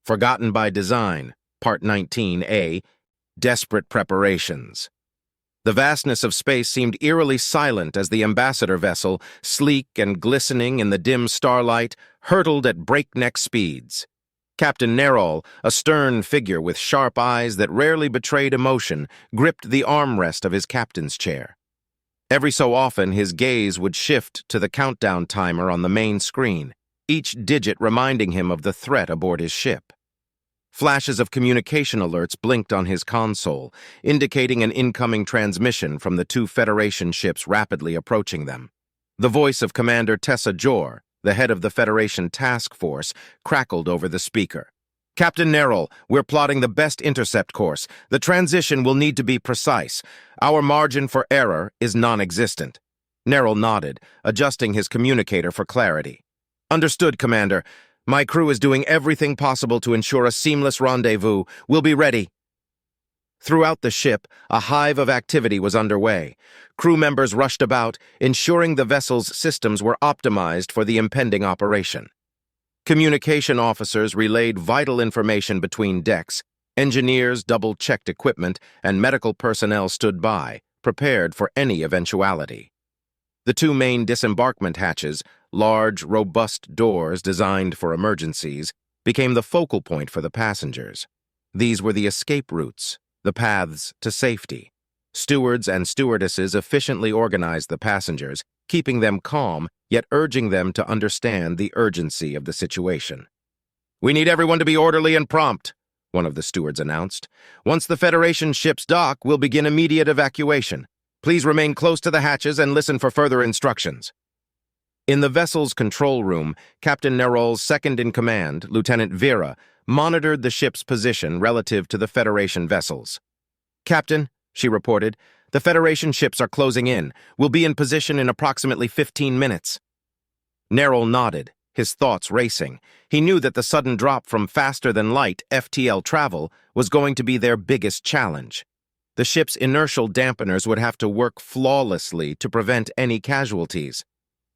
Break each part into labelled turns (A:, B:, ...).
A: Forgotten by Design, Part 19A, Desperate Preparations. The vastness of space seemed eerily silent as the ambassador vessel, sleek and glistening in the dim starlight, hurtled at breakneck speeds. Captain Nerol, a stern figure with sharp eyes that rarely betrayed emotion, gripped the armrest of his captain's chair. Every so often, his gaze would shift to the countdown timer on the main screen, each digit reminding him of the threat aboard his ship. Flashes of communication alerts blinked on his console, indicating an incoming transmission from the two Federation ships rapidly approaching them. The voice of Commander Tessa Jor, the head of the Federation task force, crackled over the speaker. "Captain Nerol, we're plotting the best intercept course. The transition will need to be precise. Our margin for error is non-existent." Nerol nodded, adjusting his communicator for clarity. "Understood, Commander. My crew is doing everything possible to ensure a seamless rendezvous. We'll be ready." Throughout the ship, a hive of activity was underway. Crew members rushed about, ensuring the vessel's systems were optimized for the impending operation. Communication officers relayed vital information between decks, engineers double-checked equipment, and medical personnel stood by, prepared for any eventuality. The two main disembarkment hatches, large, robust doors designed for emergencies, became the focal point for the passengers. These were the escape routes, the paths to safety. Stewards and stewardesses efficiently organized the passengers, keeping them calm, yet urging them to understand the urgency of the situation. "We need everyone to be orderly and prompt," one of the stewards announced. "Once the Federation ships dock, we'll begin immediate evacuation. Please remain close to the hatches and listen for further instructions." In the vessel's control room, Captain Nerol's second-in-command, Lieutenant Vera, monitored the ship's position relative to the Federation vessels. "Captain," she reported, "the Federation ships are closing in. We'll be in position in approximately 15 minutes. Nerol nodded, his thoughts racing. He knew that the sudden drop from faster-than-light FTL travel was going to be their biggest challenge. The ship's inertial dampeners would have to work flawlessly to prevent any casualties.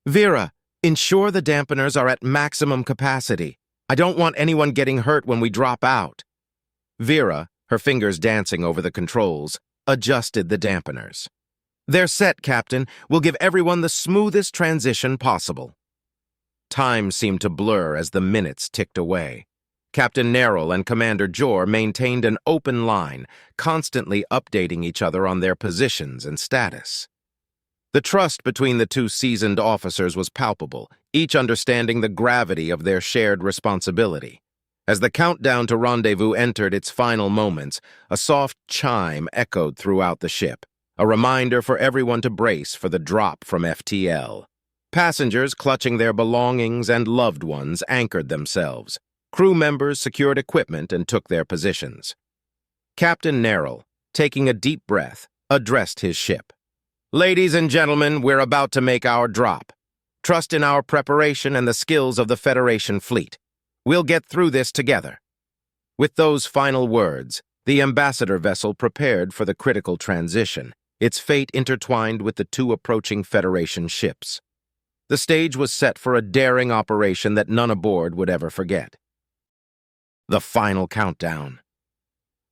A: "Vera, ensure the dampeners are at maximum capacity. I don't want anyone getting hurt when we drop out." Vera, her fingers dancing over the controls, adjusted the dampeners. "They're set, Captain. We'll give everyone the smoothest transition possible." Time seemed to blur as the minutes ticked away. Captain Nerol and Commander Jor maintained an open line, constantly updating each other on their positions and status. The trust between the two seasoned officers was palpable, each understanding the gravity of their shared responsibility. As the countdown to rendezvous entered its final moments, a soft chime echoed throughout the ship, a reminder for everyone to brace for the drop from FTL. Passengers clutching their belongings and loved ones anchored themselves. Crew members secured equipment and took their positions. Captain Nerol, taking a deep breath, addressed his ship. "Ladies and gentlemen, we're about to make our drop. Trust in our preparation and the skills of the Federation fleet. We'll get through this together." With those final words, the ambassador vessel prepared for the critical transition, its fate intertwined with the two approaching Federation ships. The stage was set for a daring operation that none aboard would ever forget. The final countdown.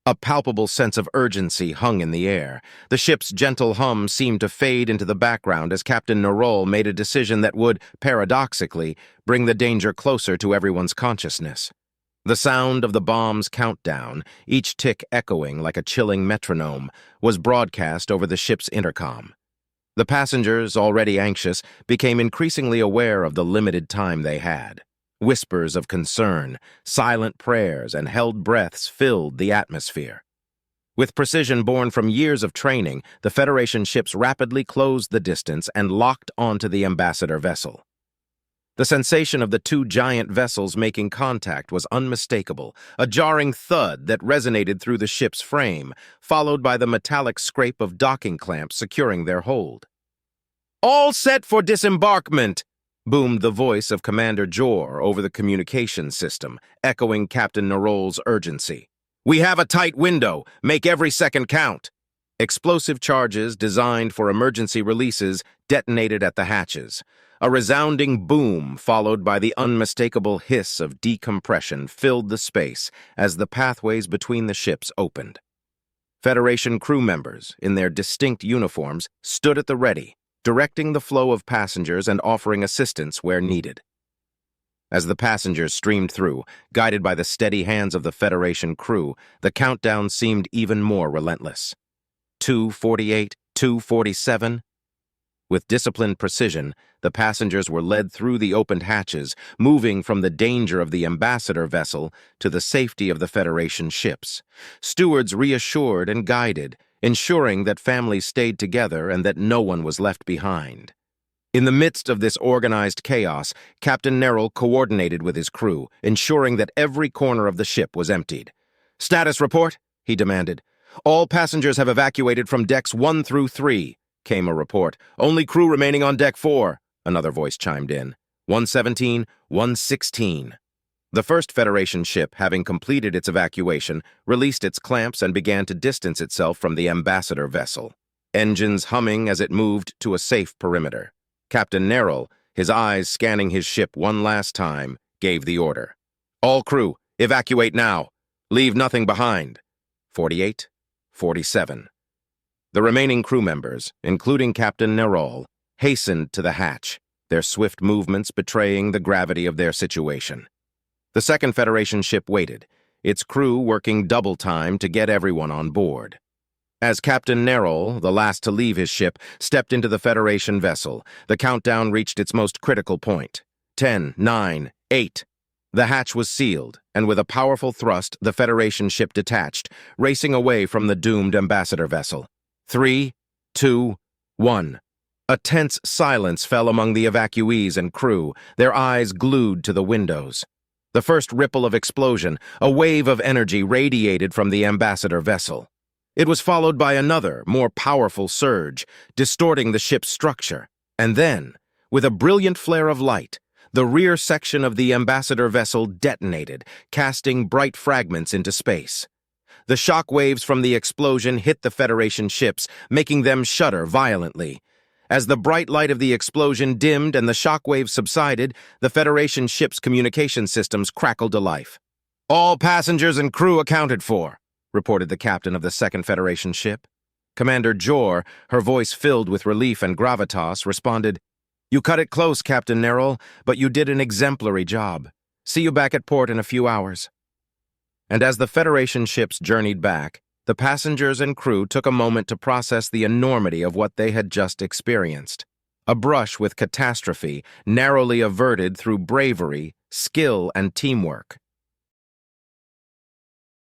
A: A palpable sense of urgency hung in the air. The ship's gentle hum seemed to fade into the background as Captain Nerol made a decision that would, paradoxically, bring the danger closer to everyone's consciousness. The sound of the bomb's countdown, each tick echoing like a chilling metronome, was broadcast over the ship's intercom. The passengers, already anxious, became increasingly aware of the limited time they had. Whispers of concern, silent prayers, and held breaths filled the atmosphere. With precision born from years of training, the Federation ships rapidly closed the distance and locked onto the ambassador vessel. The sensation of the two giant vessels making contact was unmistakable, a jarring thud that resonated through the ship's frame, followed by the metallic scrape of docking clamps securing their hold. "All set for disembarkment!" boomed the voice of Commander Jor over the communication system, echoing Captain Nerol's urgency. "We have a tight window. Make every second count." Explosive charges designed for emergency releases detonated at the hatches. A resounding boom, followed by the unmistakable hiss of decompression, filled the space as the pathways between the ships opened. Federation crew members, in their distinct uniforms, stood at the ready, directing the flow of passengers and offering assistance where needed. As the passengers streamed through, guided by the steady hands of the Federation crew, the countdown seemed even more relentless. 2:48, 2:47. With disciplined precision, the passengers were led through the opened hatches, moving from the danger of the ambassador vessel to the safety of the Federation ships. Stewards reassured and guided, ensuring that families stayed together and that no one was left behind. In the midst of this organized chaos, Captain Nerrell coordinated with his crew, ensuring that every corner of the ship was emptied. "Status report," he demanded. "All passengers have evacuated from decks 1 through 3, came a report. "Only crew remaining on deck 4, another voice chimed in. 117, 116. The first Federation ship, having completed its evacuation, released its clamps and began to distance itself from the ambassador vessel, engines humming as it moved to a safe perimeter. Captain Nerrell, his eyes scanning his ship one last time, gave the order. "All crew, evacuate now. Leave nothing behind." 48, 47. The remaining crew members, including Captain Nerrell, hastened to the hatch, their swift movements betraying the gravity of their situation. The second Federation ship waited, its crew working double time to get everyone on board. As Captain Nerrell, the last to leave his ship, stepped into the Federation vessel, the countdown reached its most critical point. 10, 9, 8. The hatch was sealed, and with a powerful thrust, the Federation ship detached, racing away from the doomed ambassador vessel. 3, 2, 1. A tense silence fell among the evacuees and crew, their eyes glued to the windows. The first ripple of explosion, a wave of energy radiated from the ambassador vessel. It was followed by another, more powerful surge, distorting the ship's structure. And then, with a brilliant flare of light, the rear section of the ambassador vessel detonated, casting bright fragments into space. The shock waves from the explosion hit the Federation ships, making them shudder violently. As the bright light of the explosion dimmed and the shock waves subsided, the Federation ships' communication systems crackled to life. "All passengers and crew accounted for," reported the captain of the second Federation ship. Commander Jor, her voice filled with relief and gravitas, responded, "You cut it close, Captain Nerrell, but you did an exemplary job. See you back at port in a few hours." And as the Federation ships journeyed back, the passengers and crew took a moment to process the enormity of what they had just experienced. A brush with catastrophe, narrowly averted through bravery, skill, and teamwork.